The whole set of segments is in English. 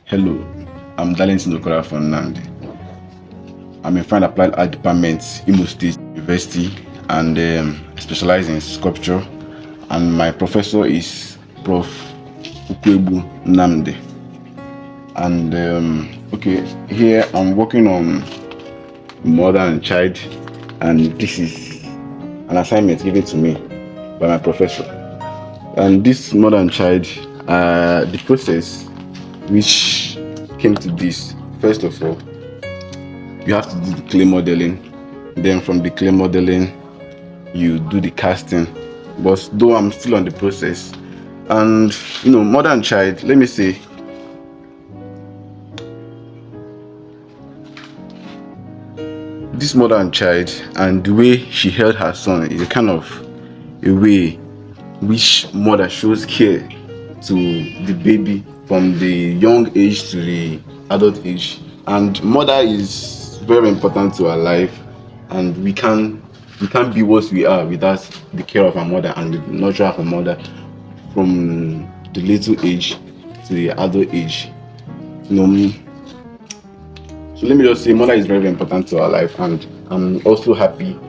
Hello, I'm Darlington Okoroafor Nnamdi. I'm a fine applied art department, Imo State University, and I specialize in sculpture. And my professor is Prof. Okoroafor Nnamdi. And here I'm working on mother and child, and this is an assignment given to me by my professor. And this mother and child, the process which came to this, first of all, you have to do the clay modeling. Then from the clay modeling, you do the casting. But though I'm still on the process, and mother and child, let me say, this mother and child and the way she held her son is a kind of a way which mother shows care to the baby from the young age to the adult age. And mother is very important to our life, and we can't be what we are without the care of our mother and the nurture of our mother from the little age to the adult age. So let me just say, mother is very, very important to our life, and I'm also happy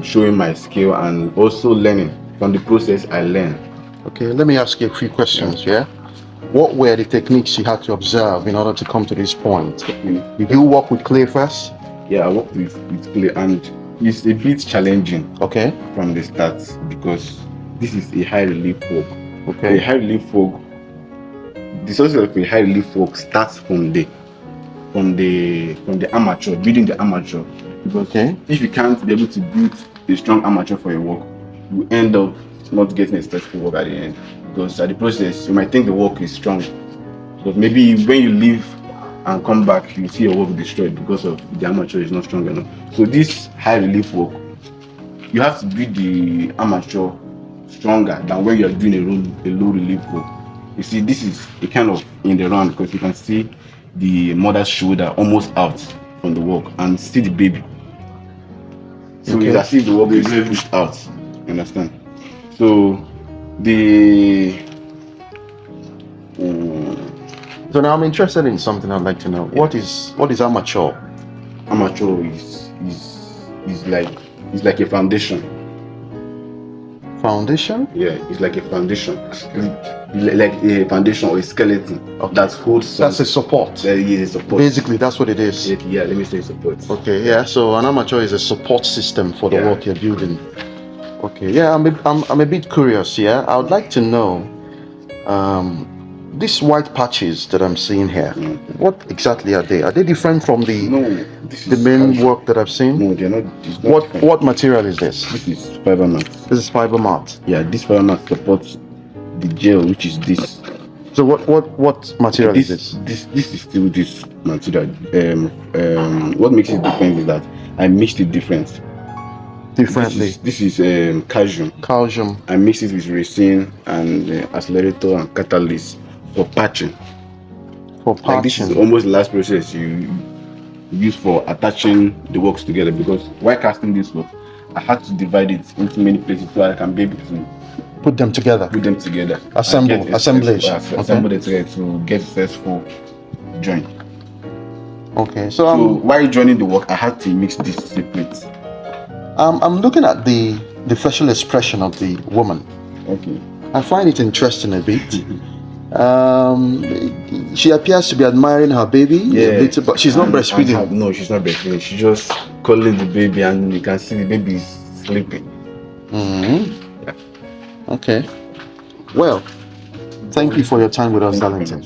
showing my skill and also learning from the process. I learn. Okay, let me ask you a few questions. Yeah, what were the techniques you had to observe in order to come to this point? Did you work with clay first? Yeah, I worked with clay, and it's a bit challenging. Okay. From the start, because this is a high relief work. Okay. A high relief work. The source of a high relief work starts from the amateur, building the amateur. Because if you can't be able to build a strong amateur for your work, you end up not getting a successful work at the end. Because at the process, you might think the work is strong, but maybe when you leave and come back, you see your work destroyed because of the amateur is not strong enough. So this high relief work, you have to build the amateur stronger than when you are doing a low relief work. You see, this is a kind of in the round, because you can see the mother's shoulder almost out from the work and see the baby. So it's as if the work is pushed out. You understand? So So now I'm interested in something. I'd like to know. What is amateur? Amateur is like a foundation. Foundation? Yeah, it's like a foundation. Like a foundation or a skeleton that holds something. That's a support. Yeah, a support. Basically, that's what it is. Yeah, let me say support. Okay, yeah. So an amateur is a support system for the work you're building. Okay, yeah. I'm a bit curious. Yeah, I would like to know these white patches that I'm seeing here. What exactly are they? Are they different from the main work that I've seen? No, they're not. It's not what material is this? This is fiber mat. This is fiber mat. Yeah, this fiber mat supports the gel, which is this. So what material is this? This is still this material. What makes it different is that I mixed it differently. This is calcium. Calcium. I mixed it with resin and accelerator and catalyst for patching. Like this is almost the last process you use for attaching the works together, because while casting this work, I had to divide it into many places so I can be able to put them together. Assemble it together to get successful join. Okay, so while joining the work, I had to mix this separate. I'm looking at the facial expression of the woman. Okay. I find it interesting a bit. She appears to be admiring her baby a bit, but she's not breastfeeding. No, she's not breastfeeding. She's just cuddling the baby, and you can see the baby is sleeping. Yeah. Okay. Well, thank you for your time with us, Darlington.